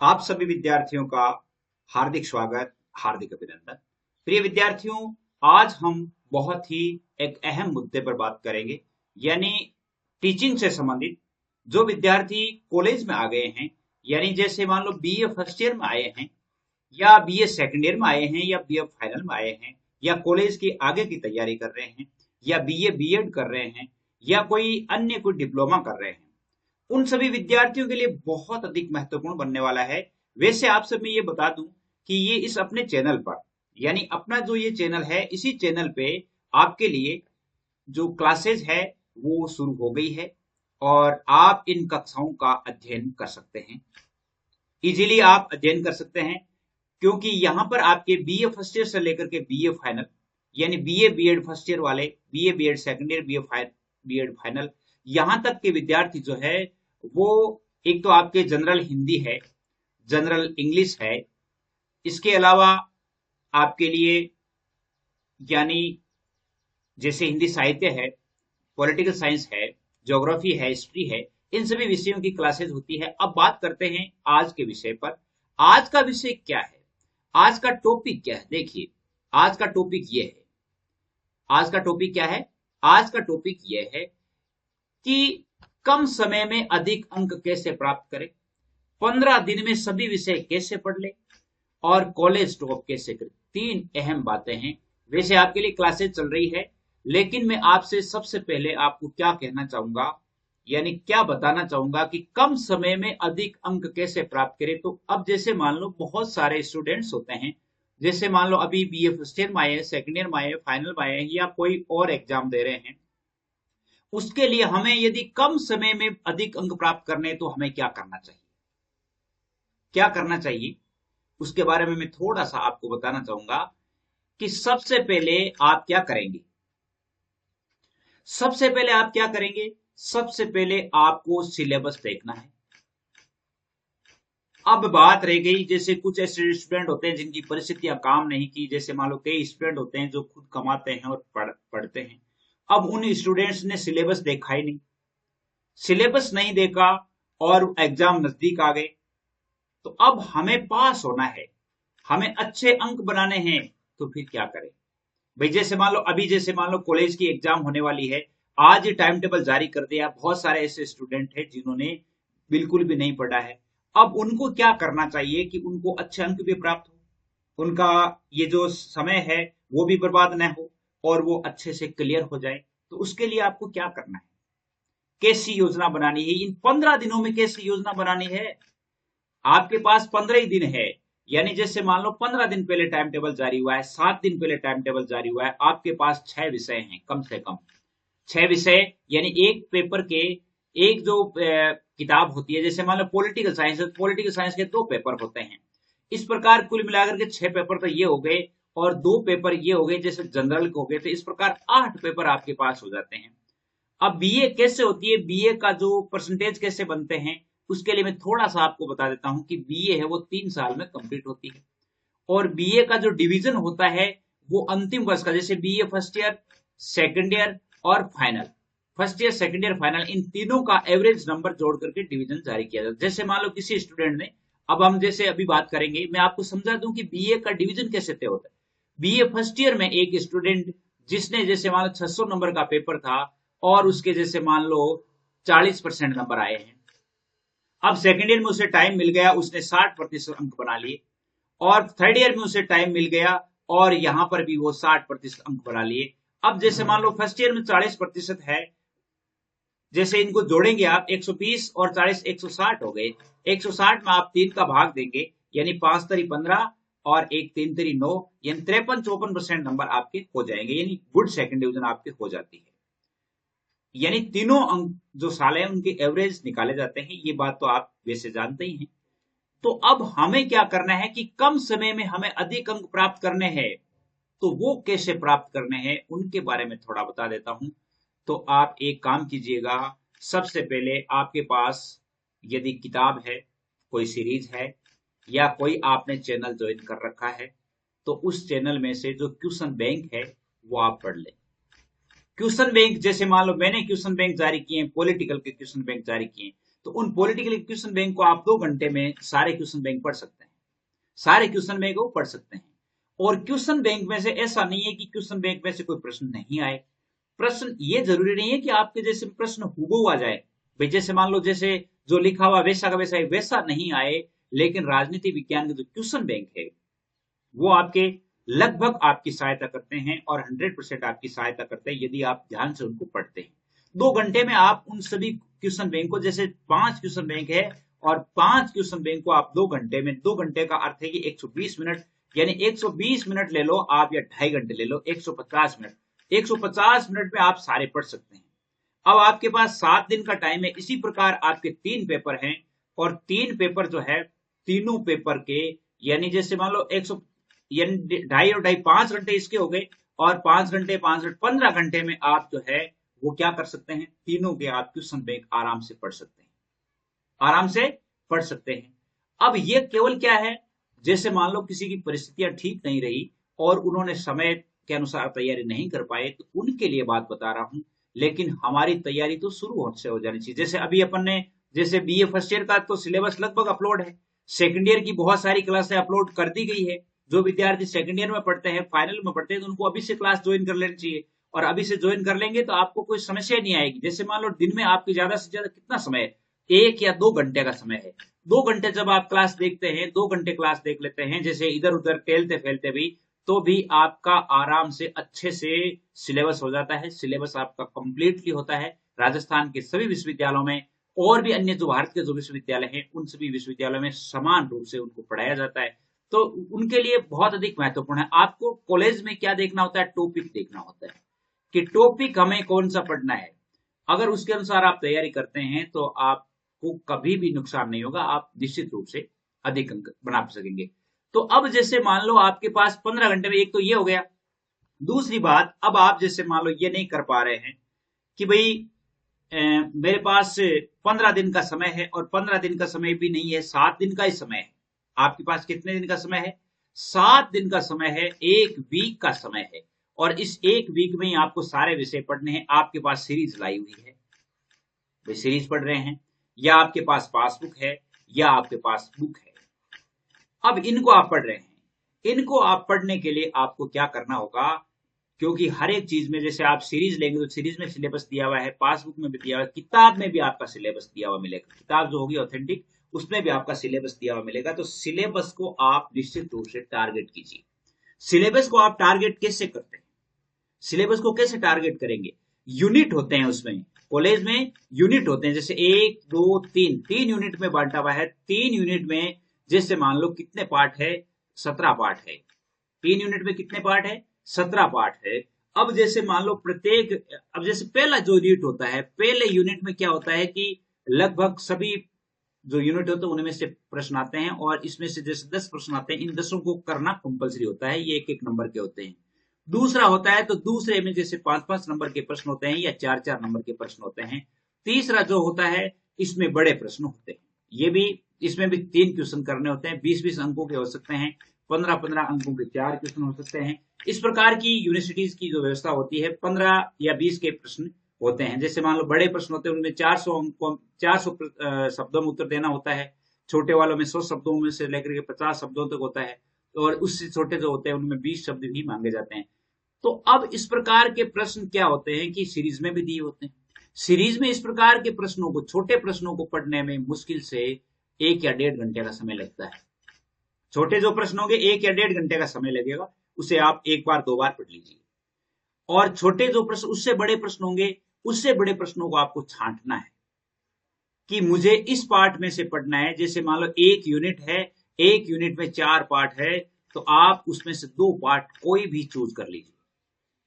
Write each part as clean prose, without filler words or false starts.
आप सभी विद्यार्थियों का हार्दिक स्वागत, हार्दिक अभिनंदन। प्रिय विद्यार्थियों, आज हम बहुत ही एक अहम मुद्दे पर बात करेंगे, यानी टीचिंग से संबंधित। जो विद्यार्थी कॉलेज में आ गए हैं, यानी जैसे मान लो बीए फर्स्ट ईयर में आए हैं, या बीए सेकंड ईयर में आए हैं, या बीए फाइनल में आए हैं, या कॉलेज की आगे की तैयारी कर रहे हैं, या बीए बीएड कर रहे हैं, या कोई डिप्लोमा कर रहे हैं, उन सभी विद्यार्थियों के लिए बहुत अधिक महत्वपूर्ण बनने वाला है। वैसे आप सब मैं ये बता दूं कि ये इस अपने चैनल पर, यानी अपना जो ये चैनल है, इसी चैनल पे आपके लिए जो क्लासेज है वो शुरू हो गई है, और आप इन कक्षाओं का अध्ययन कर सकते हैं। इजीली आप अध्ययन कर सकते हैं, क्योंकि यहाँ पर आपके बीए फर्स्ट ईयर से लेकर के बीए फाइनल, यानी बीए बीएड फर्स्ट ईयर वाले, BA BEd second year, BA BEd final, यहाँ तक के विद्यार्थी जो है वो, एक तो आपके जनरल हिंदी है, जनरल इंग्लिश है, इसके अलावा आपके लिए यानी जैसे हिंदी साहित्य है, पॉलिटिकल साइंस है, ज्योग्राफी है, हिस्ट्री है, इन सभी विषयों की क्लासेस होती है। अब बात करते हैं आज के विषय पर। आज का विषय क्या है, आज का टॉपिक क्या है? देखिए, आज का टॉपिक ये है। आज का टॉपिक क्या है? आज का टॉपिक ये है कि कम समय में अधिक अंक कैसे प्राप्त करें, 15 दिन में सभी विषय कैसे पढ़ ले, और कॉलेज टॉप कैसे करें। तीन अहम बातें हैं। वैसे आपके लिए क्लासेस चल रही है, लेकिन मैं आपसे सबसे पहले आपको क्या कहना चाहूंगा, यानी क्या बताना चाहूंगा कि कम समय में अधिक अंक कैसे प्राप्त करें। तो अब जैसे मान लो बहुत सारे स्टूडेंट्स होते हैं, जैसे मान लो अभी बीए फर्स्ट ईयर में आए, सेकेंड ईयर में आए, फाइनल में आए, या कोई और एग्जाम दे रहे हैं, उसके लिए हमें यदि कम समय में अधिक अंक प्राप्त करने तो हमें क्या करना चाहिए, क्या करना चाहिए, उसके बारे में मैं थोड़ा सा आपको बताना चाहूंगा कि सबसे पहले आप क्या करेंगे। सबसे पहले आप क्या करेंगे? सबसे पहले आपको सिलेबस देखना है। अब बात रह गई, जैसे कुछ ऐसे स्टूडेंट होते हैं जिनकी परिस्थितियां काम नहीं की, जैसे मान लो कई स्टूडेंट होते हैं जो खुद कमाते हैं और पढ़ते हैं। अब उन स्टूडेंट्स ने सिलेबस देखा ही नहीं, सिलेबस नहीं देखा, और एग्जाम नजदीक आ गए। तो अब हमें पास होना है, हमें अच्छे अंक बनाने हैं, तो फिर क्या करें भाई? जैसे मान लो कॉलेज की एग्जाम होने वाली है, आज ही टाइम टेबल जारी कर दिया। बहुत सारे ऐसे स्टूडेंट हैं जिन्होंने बिल्कुल भी नहीं पढ़ा है। अब उनको क्या करना चाहिए कि उनको अच्छे अंक भी प्राप्त हो, उनका ये जो समय है वो भी बर्बाद न हो, और वो अच्छे से क्लियर हो जाए। तो उसके लिए आपको क्या करना है, कैसी योजना बनानी है, इन 15 दिनों में कैसी योजना बनानी है। आपके पास 15 ही दिन है, यानी जैसे मान लो 15 दिन पहले टाइम टेबल जारी हुआ है, 7 दिन पहले टाइम टेबल जारी हुआ है, आपके पास 6 विषय हैं, कम से कम 6 विषय, यानी एक पेपर के, एक जो किताब होती है, जैसे मान लो पॉलिटिकल साइंस है, पॉलिटिकल साइंस के 2 पेपर होते हैं। इस प्रकार कुल मिलाकर के 6 पेपर तो ये हो गए, और 2 पेपर ये हो गए, जैसे जनरल के हो गए। तो इस प्रकार 8 पेपर आपके पास हो जाते हैं। अब बीए कैसे होती है, बीए का जो परसेंटेज कैसे बनते हैं, उसके लिए मैं थोड़ा सा आपको बता देता हूं कि बीए है वो 3 साल में कंप्लीट होती है, और बीए का जो डिवीजन होता है वो अंतिम वर्ष का, जैसे BA first year, second year और final, first year second year final, इन तीनों का एवरेज नंबर जोड़ करके डिवीजन जारी किया जाता है। जैसे मान लो किसी स्टूडेंट ने, अब हम जैसे अभी बात करेंगे, मैं आपको समझा दूं कि बीए का डिवीजन कैसे तय होता है। बीए फर्स्ट ईयर में एक स्टूडेंट जिसने जैसे मान लो 600 नंबर का पेपर था, और उसके जैसे मान लो 40% नंबर आए हैं। अब सेकेंड ईयर में उसे टाइम मिल गया, उसने 60% अंक बना लिए, और थर्ड ईयर में उसे टाइम मिल गया, और यहां पर भी वो 60% अंक बना लिए। अब जैसे मान लो फर्स्ट ईयर में 40% है, जैसे इनको जोड़ेंगे आप, 120 और 40 160 हो गए। 160 में आप 3 का भाग देंगे, यानी 5 तरी 15 और 1 3 तरी 9, यानी 53-54% नंबर आपके हो जाएंगे, यानी गुड सेकंड डिवीजन आपके हो जाती है। यानी तीनों अंक जो साल है उनके एवरेज निकाले जाते हैं, ये बात तो आप वैसे जानते ही हैं। तो अब हमें क्या करना है कि कम समय में हमें अधिक अंक प्राप्त करने हैं, तो वो कैसे प्राप्त करने हैं उनके बारे में थोड़ा बता देता हूं। तो आप एक काम कीजिएगा, सबसे पहले आपके पास यदि किताब है, कोई सीरीज है, या कोई आपने चैनल ज्वाइन कर रखा है, तो उस चैनल में से जो क्वेश्चन बैंक है वो आप पढ़ लें। क्वेश्चन बैंक, जैसे मान लो मैंने क्वेश्चन बैंक जारी किए, पॉलिटिकल के क्वेश्चन बैंक जारी किए, तो उन पॉलिटिकल क्वेश्चन बैंक को आप 2 घंटे में सारे क्वेश्चन बैंक पढ़ सकते हैं, सारे क्वेश्चन बैंक को पढ़ सकते हैं। और क्वेश्चन बैंक में से ऐसा नहीं है कि क्वेश्चन बैंक में से कोई प्रश्न नहीं आए। प्रश्न ये जरूरी नहीं है कि आपके जैसे प्रश्न हूबहू आ जाए, भाई जैसे मान लो जैसे जो लिखा हुआ वैसा का वैसा वैसा नहीं आए, लेकिन राजनीति विज्ञान के जो क्वेश्चन बैंक है वो आपके लगभग आपकी सहायता करते हैं और 100% आपकी सहायता करते हैं यदि आप ध्यान से उनको पढ़ते हैं। 2 घंटे में आप उन सभी क्वेश्चन बैंक को, जैसे 5 क्वेश्चन बैंक है और 5 क्वेश्चन बैंक को आप 2 घंटे में, 2 घंटे का अर्थ है कि 120 मिनट, यानी 120 मिनट ले लो आप या 2.5 घंटे ले लो, 150 मिनट, 150 मिनट में आप सारे पढ़ सकते हैं। अब आपके पास 7 दिन का टाइम है। इसी प्रकार आपके 3 पेपर हैं और 3 पेपर जो है तीनों पेपर के, यानी जैसे मान लो 100 यानी 2.5 और 2.5 5 घंटे इसके हो गए और 5 घंटे 5 घंटे 15 घंटे में आप जो है वो क्या कर सकते हैं, तीनों के आप क्वेश्चन बैंक आराम से पढ़ सकते हैं, आराम से पढ़ सकते हैं। अब ये केवल क्या है, जैसे मान लो किसी की परिस्थितियां ठीक नहीं रही और उन्होंने समय के अनुसार तैयारी नहीं कर पाए, तो उनके लिए बात बता रहा हूं, लेकिन हमारी तैयारी तो शुरू से हो जानी चाहिए। जैसे अभी अपन ने जैसे बीए फर्स्ट ईयर का तो सिलेबस लगभग अपलोड है, सेकंड ईयर की बहुत सारी क्लासें अपलोड कर दी गई है। जो विद्यार्थी सेकंड ईयर में पढ़ते हैं, फाइनल में पढ़ते हैं, तो उनको अभी से क्लास ज्वाइन कर लेनी चाहिए और अभी से ज्वाइन कर लेंगे तो आपको कोई समस्या नहीं आएगी। जैसे मान लो दिन में आपकी ज्यादा से ज्यादा कितना समय है, 1 या 2 घंटे का समय है। 2 घंटे जब आप क्लास देखते हैं, 2 घंटे क्लास देख लेते हैं, जैसे इधर उधर टहलते फैलते भी, तो भी आपका आराम से अच्छे से सिलेबस हो जाता है। सिलेबस आपका कंप्लीटली होता है। राजस्थान के सभी विश्वविद्यालयों में और भी अन्य जो भारत के जो विश्वविद्यालय हैं उन सभी विश्वविद्यालयों में समान रूप से उनको पढ़ाया जाता है, तो उनके लिए बहुत अधिक महत्वपूर्ण है। आपको कॉलेज में क्या देखना होता है, टॉपिक देखना होता है कि टॉपिक हमें कौन सा पढ़ना है। अगर उसके अनुसार आप तैयारी करते हैं तो आपको कभी भी नुकसान नहीं होगा, आप निश्चित रूप से अधिक अंक बना सकेंगे। तो अब जैसे मान लो आपके पास 15 घंटे में, एक तो ये हो गया। दूसरी बात, अब आप जैसे मान लो ये नहीं कर पा रहे हैं कि भाई मेरे पास 15 दिन का समय है और 15 दिन का समय भी नहीं है, 7 दिन का ही समय है। आपके पास कितने दिन का समय है, 7 दिन का समय है, 1 वीक का समय है और इस 1 वीक में ही आपको सारे विषय पढ़ने हैं। आपके पास सीरीज लाई हुई है, वे सीरीज पढ़ रहे हैं, या आपके पास पासबुक है या आपके पास बुक है। अब इनको आप पढ़ रहे हैं, इनको आप पढ़ने के लिए आपको क्या करना होगा, क्योंकि हर एक चीज में जैसे आप सीरीज लेंगे तो सीरीज में सिलेबस दिया हुआ है, पासबुक में भी दिया हुआ है, किताब में भी आपका सिलेबस दिया हुआ मिलेगा। किताब जो होगी ऑथेंटिक, उसमें भी आपका सिलेबस दिया हुआ मिलेगा। तो सिलेबस को आप निश्चित रूप से टारगेट कीजिए। सिलेबस को आप टारगेट कैसे करते हैं, सिलेबस को कैसे टारगेट करेंगे, यूनिट होते हैं उसमें, कॉलेज में यूनिट होते हैं, जैसे 1 2 3 यूनिट में बांटा हुआ है। 3 यूनिट में जैसे मान लो कितने पार्ट है, 17 पार्ट है। 3 यूनिट में कितने पार्ट है, 17 पार्ट है। अब जैसे मान लो प्रत्येक, अब जैसे पहला जो यूनिट होता है, पहले यूनिट में क्या होता है कि लगभग सभी जो यूनिट होते हैं उनमें से प्रश्न आते हैं और इसमें से जैसे 10 प्रश्न आते हैं, इन 10 को करना कंपलसरी होता है, ये एक एक नंबर के होते हैं। दूसरा होता है तो दूसरे में जैसे 5-5 नंबर के प्रश्न होते हैं या 4-4 नंबर के प्रश्न होते हैं। तीसरा जो होता है इसमें बड़े प्रश्न होते हैं, ये भी, इसमें भी 3 क्वेश्चन करने होते हैं, 20-20 अंकों के हो सकते हैं, 15-15 अंकों के 4 क्वेश्चन हो सकते हैं। इस प्रकार की यूनिवर्सिटीज की जो व्यवस्था होती है, 15 या 20 के प्रश्न होते हैं। जैसे मान लो बड़े प्रश्न होते हैं उनमें 400 अंकों 400 शब्दों में उत्तर देना होता है, छोटे वालों में 100 शब्दों में से लेकर के 50 शब्दों तक होता है, और उससे छोटे जो होते हैं उनमें 20 शब्द भी मांगे जाते हैं। तो अब इस प्रकार के प्रश्न क्या होते हैं कि सीरीज में भी दिए होते हैं। सीरीज में इस प्रकार के प्रश्नों को, छोटे प्रश्नों को पढ़ने में मुश्किल से 1 या 1.5 घंटे का समय लगता है। छोटे जो प्रश्न होंगे 1 या 1.5 घंटे का समय लगेगा, उसे आप 1 बार 2 बार पढ़ लीजिए। और छोटे जो प्रश्न, उससे बड़े प्रश्न होंगे, उससे बड़े प्रश्नों को आपको छांटना है कि मुझे इस पार्ट में से पढ़ना है। जैसे मान लो 1 यूनिट है, 1 यूनिट में 4 पार्ट है, तो आप उसमें से 2 पार्ट कोई भी चूज कर लीजिए।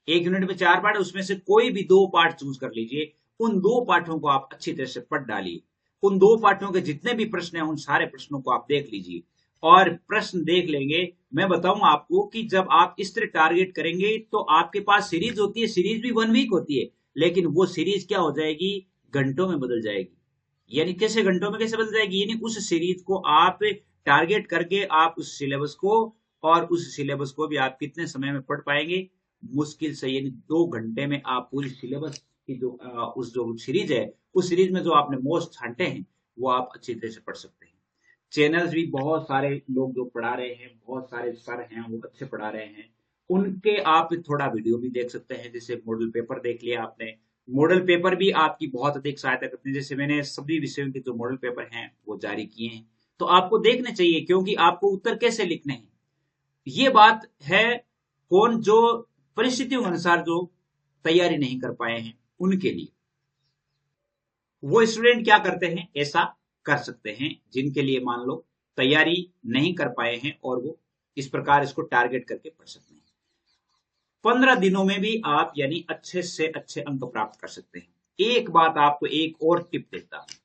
1 यूनिट में 4 पार्ट है, उसमें से कोई भी 2 पार्ट चूज कर लीजिए। उन 2 पाठों को आप अच्छी तरह से पढ़ डालिए। उन 2 पाठों के जितने भी प्रश्न हैं उन सारे प्रश्नों को आप देख लीजिए और प्रश्न देख लेंगे। मैं बताऊं आपको कि जब आप इस तरह टारगेट करेंगे तो आपके पास सीरीज होती है, सीरीज भी 1 वीक होती है, लेकिन वो सीरीज क्या हो जाएगी, घंटों में बदल जाएगी। यानी कैसे घंटों में कैसे बदल जाएगी, यानी उस सीरीज को आप टारगेट करके आप उस सिलेबस को, और उस सिलेबस को भी आप कितने समय में पढ़ पाएंगे, मुश्किल से यानी 2 घंटे में आप पूरी सिलेबस की जो उस जो सीरीज है, उस सीरीज में जो आपने मोस्ट छांटे हैं वो आप अच्छी तरह से पढ़ सकते हैं। चैनल्स भी बहुत सारे लोग जो पढ़ा रहे हैं, बहुत सारे सर हैं वो अच्छे पढ़ा रहे हैं, उनके आप थोड़ा वीडियो भी देख सकते हैं। जैसे मॉडल पेपर देख लिया आपने, मॉडल पेपर भी आपकी बहुत अधिक सहायता करते हैं। जैसे मैंने सभी विषयों के जो मॉडल पेपर हैं वो जारी किए हैं, तो आपको देखने चाहिए, क्योंकि आपको उत्तर कैसे लिखने हैं ये बात है। कौन जो परिस्थितियों के अनुसार जो तैयारी नहीं कर पाए हैं उनके लिए, वो स्टूडेंट क्या करते हैं, ऐसा कर सकते हैं जिनके लिए मान लो तैयारी नहीं कर पाए हैं, और वो इस प्रकार इसको टारगेट करके पढ़ सकते हैं। 15 दिनों में भी आप यानी अच्छे से अच्छे अंक प्राप्त कर सकते हैं। एक बात आपको एक और टिप देता हूं।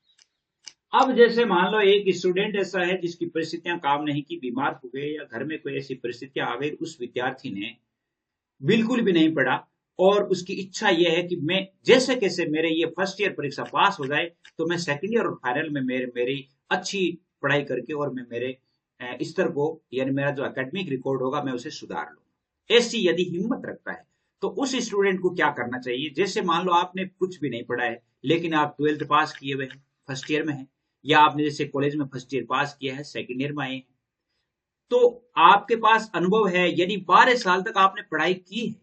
अब जैसे मान लो एक स्टूडेंट ऐसा है जिसकी परिस्थितियां काम नहीं की, बीमार हो गए या घर में कोई ऐसी परिस्थितियां आ गई, उस विद्यार्थी ने बिल्कुल भी नहीं पढ़ा और उसकी इच्छा यह है कि मैं जैसे कैसे मेरे ये फर्स्ट ईयर परीक्षा पास हो जाए, तो मैं सेकंड ईयर और फाइनल में मेरी अच्छी पढ़ाई करके और मैं मेरे स्तर को यानी मेरा जो एकेडमिक रिकॉर्ड होगा मैं उसे सुधार लूं। ऐसी यदि हिम्मत रखता है तो उस स्टूडेंट को क्या करना चाहिए, जैसे मान लो आपने कुछ भी नहीं पढ़ा है लेकिन आप 12th पास किए हुए हैं, फर्स्ट ईयर में है, या आपने जैसे कॉलेज में फर्स्ट ईयर पास किया है, सेकंड ईयर में आए हैं, तो आपके पास अनुभव है, यानी 12 साल तक आपने पढ़ाई की है,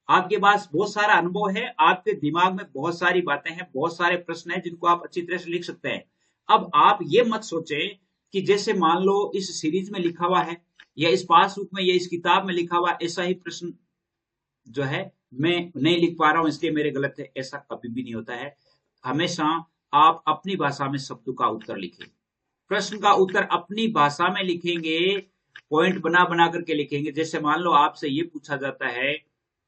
आपके पास बहुत सारा अनुभव है, आपके दिमाग में बहुत सारी बातें हैं, बहुत सारे प्रश्न हैं जिनको आप अच्छी तरह से लिख सकते हैं। अब आप ये मत सोचें कि जैसे मान लो इस सीरीज में लिखा हुआ है या इस पासबुक में या इस किताब में लिखा हुआ ऐसा ही प्रश्न जो है मैं नहीं लिख पा रहा हूं इसलिए मेरे गलत है, ऐसा कभी भी नहीं होता है। हमेशा आप अपनी भाषा में शब्दों का उत्तर लिखें, प्रश्न का उत्तर अपनी भाषा में लिखेंगे, पॉइंट बना बना करके लिखेंगे। जैसे मान लो आपसे ये पूछा जाता है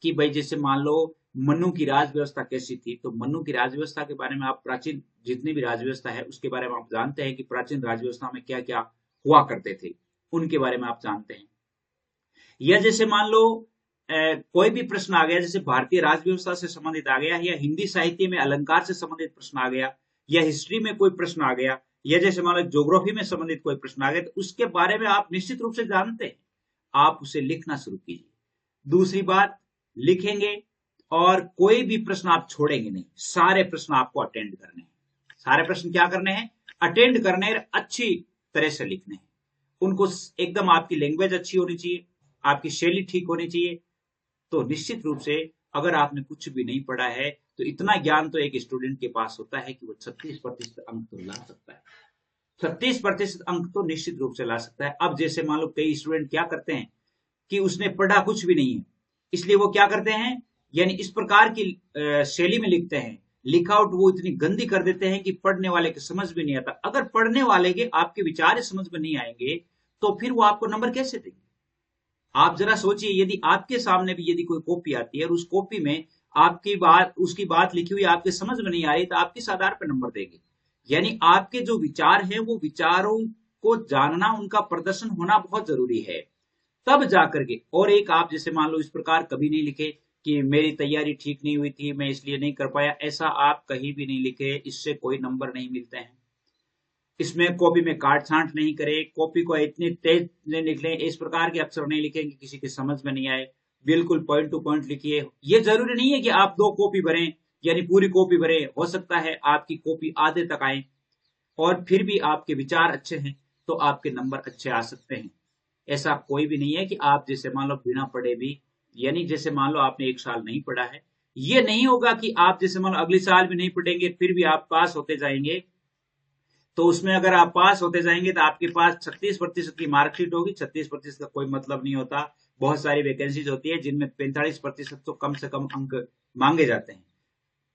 कि भाई जैसे मान लो मनु की राज व्यवस्था कैसी थी, तो मनु की राज व्यवस्था के बारे में आप प्राचीन जितनी भी राज व्यवस्था है उसके बारे में आप जानते हैं कि प्राचीन राज व्यवस्था में क्या क्या हुआ करते थे, उनके बारे में आप जानते हैं। या जैसे मान लो कोई भी प्रश्न आ गया, जैसे भारतीय राज व्यवस्था से संबंधित आ गया, या हिंदी साहित्य में अलंकार से संबंधित प्रश्न आ गया, या हिस्ट्री में कोई प्रश्न आ गया, या जैसे मान लो ज्योग्राफी में संबंधित कोई प्रश्न आ गया, तो उसके बारे में आप निश्चित रूप से जानते हैं, आप उसे लिखना शुरू कीजिए। दूसरी बात, लिखेंगे और कोई भी प्रश्न आप छोड़ेंगे नहीं, सारे प्रश्न आपको अटेंड करने हैं। सारे प्रश्न क्या करने हैं, अटेंड करने हैं, अच्छी तरह से लिखने हैं उनको। एकदम आपकी लैंग्वेज अच्छी होनी चाहिए, आपकी शैली ठीक होनी चाहिए। तो निश्चित रूप से अगर आपने कुछ भी नहीं पढ़ा है तो इतना ज्ञान तो एक स्टूडेंट के पास होता है कि वो 36% अंक तो ला सकता है। 36% अंक तो निश्चित रूप से ला सकता है। अब जैसे मान लो कई स्टूडेंट क्या करते हैं कि उसने पढ़ा कुछ भी नहीं है, इसलिए वो क्या करते हैं, यानी इस प्रकार की शैली में लिखते हैं, लिखावट वो इतनी गंदी कर देते हैं कि पढ़ने वाले के समझ भी नहीं आता। अगर पढ़ने वाले के आपके विचार समझ में नहीं आएंगे तो फिर वो आपको नंबर कैसे देंगे। आप जरा सोचिए, यदि आपके सामने भी यदि कोई कॉपी आती है और उस कॉपी में आपकी बात उसकी बात लिखी हुई आपके समझ में नहीं आ रही, तो आप किस आधार पर नंबर देंगे। यानी आपके जो विचार हैं वो विचारों को जानना, उनका प्रदर्शन होना बहुत जरूरी है, तब जाकर के। और एक आप जैसे मान लो इस प्रकार कभी नहीं लिखे कि मेरी तैयारी ठीक नहीं हुई थी मैं इसलिए नहीं कर पाया, ऐसा आप कहीं भी नहीं लिखे, इससे कोई नंबर नहीं मिलते हैं। इसमें कॉपी में काट छांट नहीं करे, कॉपी को इतनी तेज नहीं लिख लें, इस प्रकार के अक्षर नहीं लिखें कि किसी के समझ में नहीं आए, बिल्कुल पॉइंट टू पॉइंट लिखिए। ये जरूरी नहीं है कि आप 2 कॉपी भरें यानी पूरी कॉपी भरें, हो सकता है आपकी कॉपी आधे तक आए और फिर भी आपके विचार अच्छे हैं तो आपके नंबर अच्छे आ सकते हैं। ऐसा कोई भी नहीं है कि आप जैसे मान लो बिना पढ़े भी, यानी जैसे मान लो आपने 1 साल नहीं पढ़ा है, ये नहीं होगा कि आप जैसे मान लो अगले साल भी नहीं पढ़ेंगे फिर भी आप पास होते जाएंगे। तो उसमें अगर आप पास होते जाएंगे तो आपके पास 36% की मार्कशीट होगी। 36% का कोई मतलब नहीं होता, बहुत सारी वैकेंसीज होती है जिनमें 45% तो कम से कम अंक मांगे जाते हैं।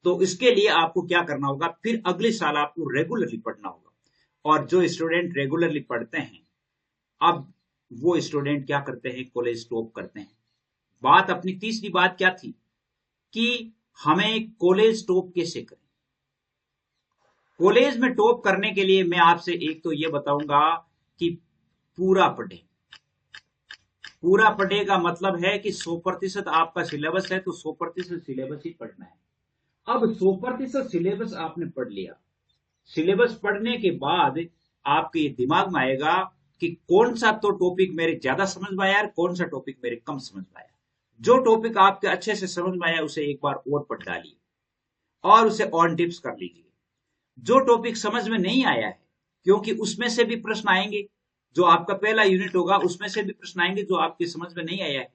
तो इसके लिए आपको क्या करना होगा, फिर अगले साल आपको रेगुलरली पढ़ना होगा। और जो स्टूडेंट रेगुलरली पढ़ते हैं, अब वो स्टूडेंट क्या करते हैं, कॉलेज टॉप करते हैं। बात अपनी तीसरी बात क्या थी कि हमें कॉलेज टॉप कैसे करें। कॉलेज में टॉप करने के लिए मैं आपसे एक तो ये बताऊंगा कि पूरा पढ़े। पूरा पढ़े का मतलब है कि 100% आपका सिलेबस है तो 100% सिलेबस ही पढ़ना है। अब 100% सिलेबस आपने पढ़ लिया, सिलेबस पढ़ने के बाद आपके ये दिमाग में आएगा कि कौन सा तो टॉपिक मेरे ज्यादा समझ में आया और कौन सा टॉपिक मेरे कम समझ में आया। जो टॉपिक आपके अच्छे से समझ में आया उसे एक बार और पढ़ डालिए और उसे ऑन टिप्स कर लीजिए। जो टॉपिक समझ में नहीं आया है क्योंकि उसमें से भी प्रश्न आएंगे। जो आपका पहला यूनिट होगा उसमें से भी प्रश्न आएंगे जो आपकी समझ में नहीं आया है,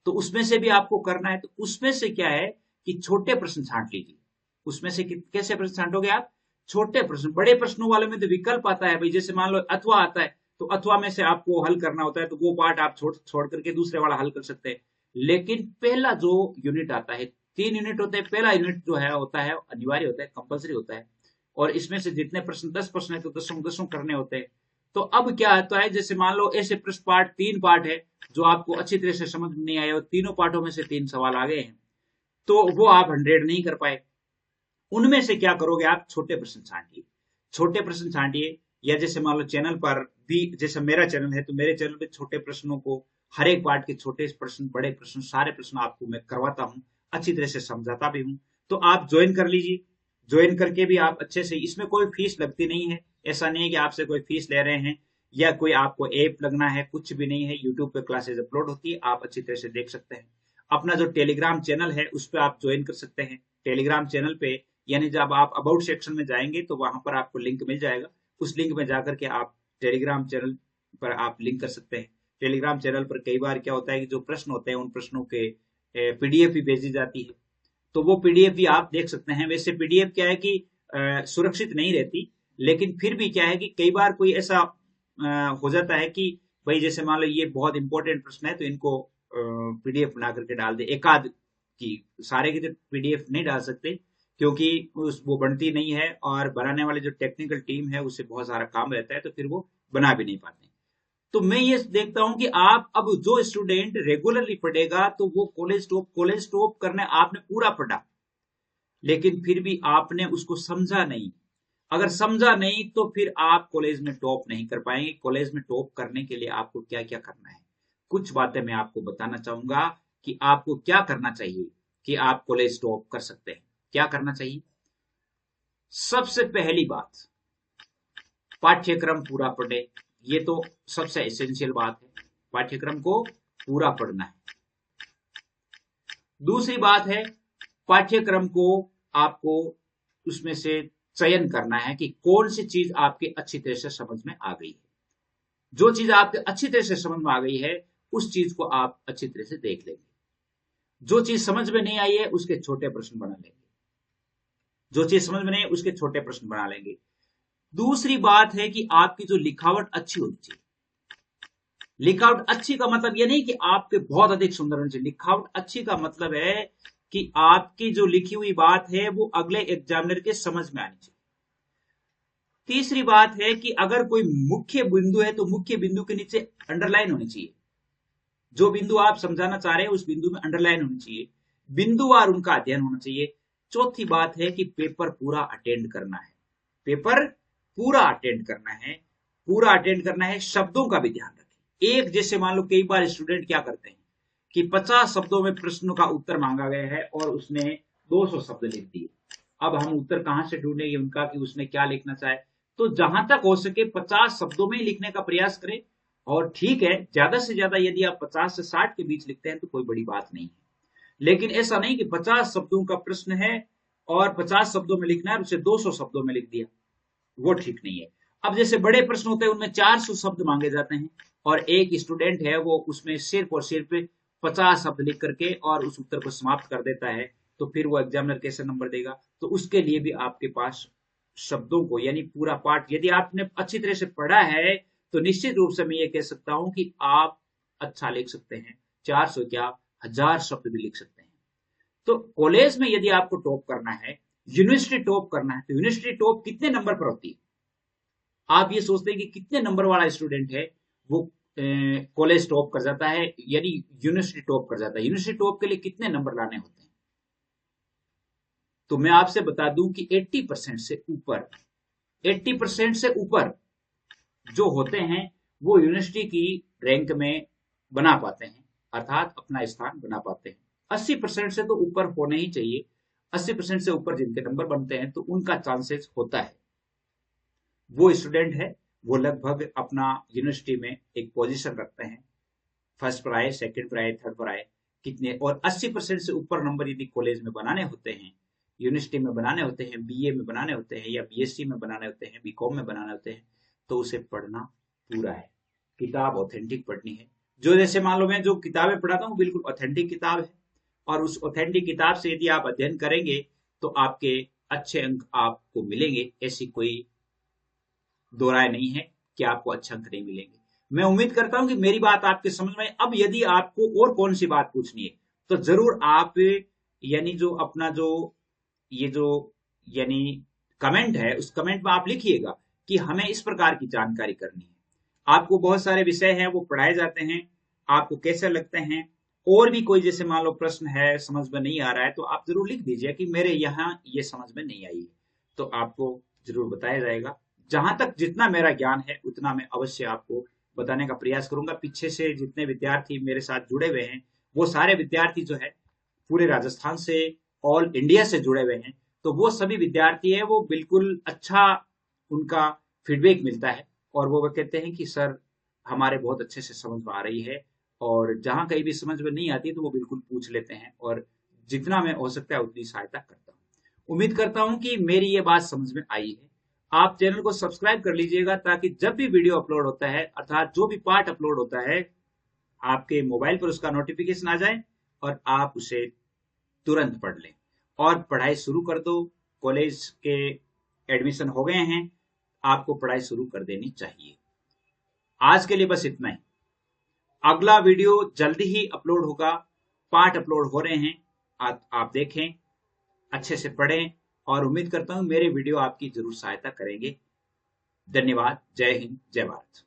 तो उसमें से भी आपको करना है। तो उसमें से क्या है कि छोटे प्रश्न छांट लीजिए। उसमें से कैसे प्रश्न छांटोगे आप? छोटे प्रश्न। बड़े प्रश्नों वाले में तो विकल्प आता है भाई, जैसे मान लो अथवा आता है, तो अथवा में से आपको हल करना होता है, तो वो पार्ट आप छोड़ करके दूसरे वाला हल कर सकते हैं। लेकिन पहला जो यूनिट आता है, 3 यूनिट होते हैं, पहला यूनिट जो है होता है अनिवार्य होता है, कंपलसरी होता है, और इसमें से जितने प्रश्न 10 प्रश्न है तो 10 करने होते हैं। तो अब क्या आता है, जैसे मान लो ऐसे प्रश्न पार्ट 3 पार्ट है जो आपको अच्छी तरह से समझ में नहीं आए और तीनों पार्टों में से 3 सवाल आ गए हैं, तो वो आप 100 नहीं कर पाए। उनमें से क्या करोगे आप? छोटे प्रश्न छांटिए। छोटे प्रश्न छांटिए, या जैसे मान लो चैनल पर भी, जैसे मेरा चैनल है तो मेरे चैनल पे छोटे प्रश्नों को, हर एक पार्ट के छोटे प्रश्न, बड़े प्रश्न, सारे प्रश्न आपको मैं करवाता हूँ, अच्छी तरह से समझाता भी हूँ। तो आप ज्वाइन कर लीजिए। ज्वाइन करके भी आप अच्छे से, इसमें कोई फीस लगती नहीं है। ऐसा नहीं है कि आपसे कोई फीस ले रहे हैं या कोई आपको ऐप लगना है, कुछ भी नहीं है। यूट्यूब पे क्लासेस अपलोड होती है, आप अच्छी तरह से देख सकते हैं। अपना जो टेलीग्राम चैनल है उस पर आप ज्वाइन कर सकते हैं। टेलीग्राम चैनल पे, यानी जब आप अबाउट सेक्शन में जाएंगे तो वहां पर आपको लिंक मिल जाएगा। उस लिंक में जाकर के आप टेलीग्राम चैनल पर आप लिंक कर सकते हैं। टेलीग्राम चैनल पर कई बार क्या होता है कि जो प्रश्न होते हैं उन प्रश्नों के पीडीएफ भी भेजी जाती है, तो वो पीडीएफ भी आप देख सकते हैं। वैसे पीडीएफ क्या है कि सुरक्षित नहीं रहती, लेकिन फिर भी क्या है कि कई बार कोई ऐसा हो जाता है कि भाई जैसे मान लो ये बहुत इंपॉर्टेंट प्रश्न है तो इनको पीडीएफ बना करके डाल दे, एकाध की, सारे की तो पीडीएफ नहीं डाल सकते क्योंकि वो बनती नहीं है, और बनाने वाले जो टेक्निकल टीम है उससे बहुत सारा काम रहता है, तो फिर वो बना भी नहीं पाते। तो मैं ये देखता हूं कि आप, अब जो स्टूडेंट रेगुलरली पढ़ेगा तो वो कॉलेज टॉप करने आपने पूरा पढ़ा, लेकिन फिर भी आपने उसको समझा नहीं। अगर समझा नहीं तो फिर आप कॉलेज में टॉप नहीं कर पाएंगे। कॉलेज में टॉप करने के लिए आपको क्या क्या करना है, कुछ बातें मैं आपको बताना चाहूंगा कि आपको क्या करना चाहिए कि आप कॉलेज टॉप कर सकते हैं। क्या करना चाहिए? सबसे पहली बात, पाठ्यक्रम पूरा पढ़े। ये तो सबसे एसेंशियल बात है, पाठ्यक्रम को पूरा पढ़ना है। दूसरी बात है, पाठ्यक्रम को आपको उसमें से चयन करना है कि कौन सी चीज आपके अच्छी तरह से समझ में आ गई है। जो चीज आपके अच्छी तरह से समझ में आ गई है उस चीज को आप अच्छी तरह से देख लेंगे। जो चीज समझ में नहीं आई है उसके छोटे प्रश्न बना लेंगे। जो चीज समझ में नहीं है उसके छोटे प्रश्न बना लेंगे। दूसरी बात है कि आपकी जो लिखावट अच्छी होनी चाहिए। लिखावट अच्छी का मतलब यह नहीं कि आपके बहुत अधिक सुंदर होनी चाहिए। लिखावट अच्छी का मतलब है कि आपकी जो लिखी हुई बात है वो अगले एग्जामिनर के समझ में आनी चाहिए। तीसरी बात है कि अगर कोई मुख्य बिंदु है तो मुख्य बिंदु के नीचे अंडरलाइन होनी चाहिए। जो बिंदु आप समझाना चाह रहे हैं उस बिंदु में अंडरलाइन होनी चाहिए। बिंदुवार उनका अध्ययन होना चाहिए। चौथी बात है कि पेपर पूरा अटेंड करना है। पेपर पूरा अटेंड करना है। पूरा अटेंड करना है। शब्दों का भी ध्यान रखें। एक, जैसे मान लो कई बार स्टूडेंट क्या करते हैं कि 50 शब्दों में प्रश्नों का उत्तर मांगा गया है और उसने 200 शब्द लिख दिए। अब हम उत्तर कहां से ढूंढेंगे उनका कि उसने क्या लिखना चाहे? तो जहां तक हो सके 50 शब्दों में ही लिखने का प्रयास करें। और ठीक है, ज्यादा से ज्यादा यदि आप 50 से 60 के बीच लिखते हैं तो कोई बड़ी बात नहीं है, लेकिन ऐसा नहीं कि 50 शब्दों का प्रश्न है और 50 शब्दों में लिखना है, उसे 200 शब्दों में लिख दिया, वो ठीक नहीं है। अब जैसे बड़े प्रश्न होते हैं उनमें 400 शब्द मांगे जाते हैं और एक स्टूडेंट है वो उसमें सिर्फ और सिर्फ 50 शब्द लिख करके और उस उत्तर को समाप्त कर देता है, तो फिर वो एग्जामिनर कैसे नंबर देगा? तो उसके लिए भी आपके पास शब्दों को, यानी पूरा पाठ यदि आपने अच्छी तरह से पढ़ा है तो निश्चित रूप से मैं ये कह सकता हूं कि आप अच्छा लिख सकते हैं। 400 क्या, 1000 शब्द भी लिख सकते हैं। तो कॉलेज में यदि आपको टॉप करना है, यूनिवर्सिटी टॉप करना है, तो यूनिवर्सिटी टॉप कितने नंबर पर होती है? आप ये सोचते हैं कि कितने नंबर वाला स्टूडेंट है वो कॉलेज टॉप कर जाता है, यानी यूनिवर्सिटी टॉप कर जाता है। यूनिवर्सिटी टॉप के लिए कितने नंबर लाने होते हैं? तो मैं आपसे बता दूं कि 80% से ऊपर, 80% से ऊपर जो होते हैं वो यूनिवर्सिटी की रैंक में बना पाते हैं, अर्थात अपना स्थान बना पाते हैं। 80% से तो ऊपर होने ही चाहिए। 80% से ऊपर जिनके नंबर बनते हैं तो उनका चांसेस होता है, वो स्टूडेंट है वो लगभग अपना यूनिवर्सिटी में एक पोजीशन रखते हैं, फर्स्ट पर आए, सेकंड पर आए, थर्ड पर आए, कितने। और 80% से ऊपर नंबर यदि कॉलेज में बनाने होते हैं, यूनिवर्सिटी में बनाने होते हैं, बीए में बनाने होते हैं या बीएससी में बनाने होते हैं, बीकॉम में बनाने होते हैं, तो उसे पढ़ना पूरा है। किताब ऑथेंटिक पढ़नी है। जो जैसे मान लो मैं जो किताबें पढ़ाता हूँ बिल्कुल ऑथेंटिक किताब है, और उस ऑथेंटिक किताब से यदि आप अध्ययन करेंगे तो आपके अच्छे अंक आपको मिलेंगे। ऐसी कोई दो राय नहीं है कि आपको अच्छे अंक नहीं मिलेंगे। मैं उम्मीद करता हूं कि मेरी बात आपके समझ में। अब यदि आपको और कौन सी बात पूछनी है तो जरूर आप यानी जो अपना जो ये जो यानी कमेंट है उस कमेंट में आप लिखिएगा कि हमें इस प्रकार की जानकारी करनी है। आपको बहुत सारे विषय हैं वो पढ़ाए जाते हैं, आपको कैसे लगते हैं। और भी कोई जैसे मान लो प्रश्न है समझ में नहीं आ रहा है तो आप जरूर लिख दीजिए कि मेरे यहाँ ये समझ में नहीं आई है, तो आपको जरूर बताया जाएगा। जहां तक जितना मेरा ज्ञान है उतना मैं अवश्य आपको बताने का प्रयास करूंगा। पीछे से जितने विद्यार्थी मेरे साथ जुड़े हुए हैं वो सारे विद्यार्थी जो है पूरे राजस्थान से, ऑल इंडिया से जुड़े हुए हैं। तो वो सभी विद्यार्थी है वो बिल्कुल अच्छा उनका फीडबैक मिलता है, और वो कहते हैं कि सर हमारे बहुत अच्छे से समझ में आ रही है, और जहां कहीं भी समझ में नहीं आती तो वो बिल्कुल पूछ लेते हैं, और जितना मैं हो सकता है उतनी सहायता करता हूँ। उम्मीद करता हूं कि मेरी ये बात समझ में आई है। आप चैनल को सब्सक्राइब कर लीजिएगा ताकि जब भी वीडियो अपलोड होता है अर्थात जो भी पार्ट अपलोड होता है आपके मोबाइल पर उसका नोटिफिकेशन आ जाए और आप उसे तुरंत पढ़ लें और पढ़ाई शुरू कर दो। कॉलेज के एडमिशन हो गए हैं, आपको पढ़ाई शुरू कर देनी चाहिए। आज के लिए बस इतना ही। अगला वीडियो जल्दी ही अपलोड होगा, पार्ट अपलोड हो रहे हैं, आप देखें, अच्छे से पढ़ें, और उम्मीद करता हूं मेरे वीडियो आपकी जरूर सहायता करेंगे। धन्यवाद। जय हिंद, जय भारत।